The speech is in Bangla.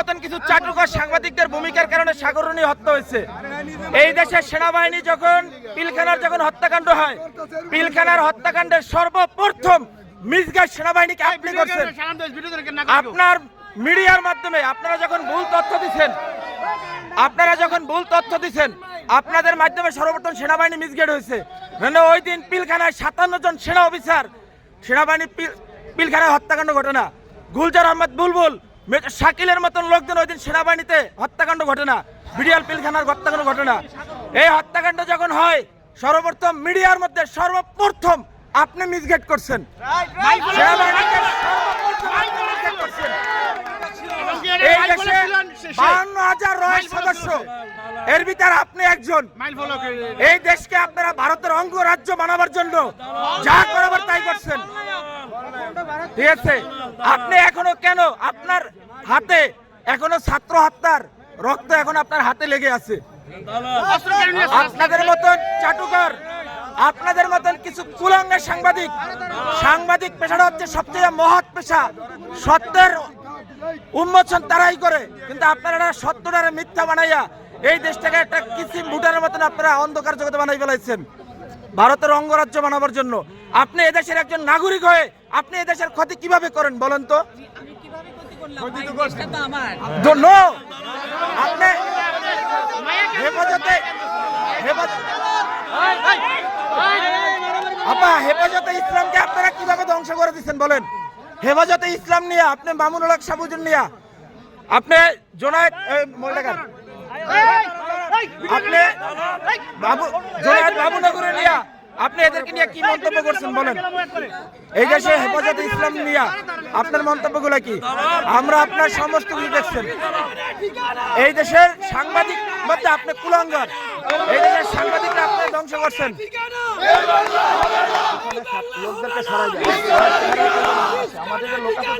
মতন কিছু চাটুকার সাংবাদিকদের ভূমিকার কারণে সাগররণী হত্যা হয়েছে। এই দেশের সেনাবাহিনী যখন পিলখানার হত্যাকাণ্ড হয়, পিলখানার হত্যাকাণ্ডের সর্বপ্রথম মিসগাইড সেনাবাহিনীকে আপনি করছেন। আপনার মিডিয়ার মাধ্যমে আপনারা যখন ভুল তথ্য দিচ্ছেন, আপনাদের মাধ্যমে সর্বপ্রথম সেনাবাহিনী মিসগাইড হয়েছে। ওই দিন পিলখানায় 57 জন সেনা অফিসার সেনাবাহিনী পিলখানায় হত্যাকাণ্ড ঘটে না। গুলজার আহমদ বুলবুল, মেজর শাকিলের মতন লোকজন ওই দিন সেনাবাহিনীতে হত্যাকাণ্ড ঘটে না, বিডিআর পিলখানার হত্যাকাণ্ড ঘটে না। এই হত্যাকাণ্ড যখন হয়, সর্বপ্রথম মিডিয়ার মধ্যে সর্বপ্রথম আপনি মিসগাইড করছেন। এই দেশে 52,000 রয়েল সদস্য, এর ভিতরে আপনি একজন। এই দেশকে আপনারা ভারতের অঙ্গরাজ্য বানাবার জন্য যা করাবার তাই করছেন, ঠিক আছে? আপনি এখনো কেন আপনার হাতে এখনো ছাত্র হত্যার রক্ত এখন আপনার হাতে লেগে আছে? আপনাদের মতন চাটুকার, আপনাদের মতন কিছু কুলাঙ্গের সাংবাদিক পেশাটা হচ্ছে সবচেয়ে মহৎ পেশা। সত্যের উন্মোচন তারাই করে, কিন্তু আপনারা সত্যটারে মিথ্যা বানাইয়া এই দেশটাকে একটা কিসিম ভুটানের মতন আপনারা অন্ধকার জগতে বানাই ফেলাইছেন ভারতের অঙ্গরাজ্য বানাবার জন্য। আপনি এদেশের একজন নাগরিক হয়ে আপনি এদেশের ক্ষতি কিভাবে করেন বলেন তো? হেফাজতে ইসলামকে আপনারা কিভাবে ধ্বংস করে দিচ্ছেন বলেন? হেফাজতে ইসলাম নিয়ে আপনি মামুনুল হক সাবুজুর নিয়া, আপনি জোনায়েদ আপনি জোনায়েদ বাবুনগরে নিয়া আপনি এদেরকে নিয়ে কি মন্তব্য করছেন বলেন? এই দেশে হেফাজতে ইসলাম নিয়ে আপনার মন্তব্যগুলো কি? আমরা আপনার সমস্ত কিছু দেখছেন। এই দেশের সাংবাদিক মধ্যে আপনি কুলাঙ্গার, এই দেশের সাংবাদিকরা আপনি ধ্বংস করছেন। লোকদেরকে সরাই যায়, আমাদের লোক আছে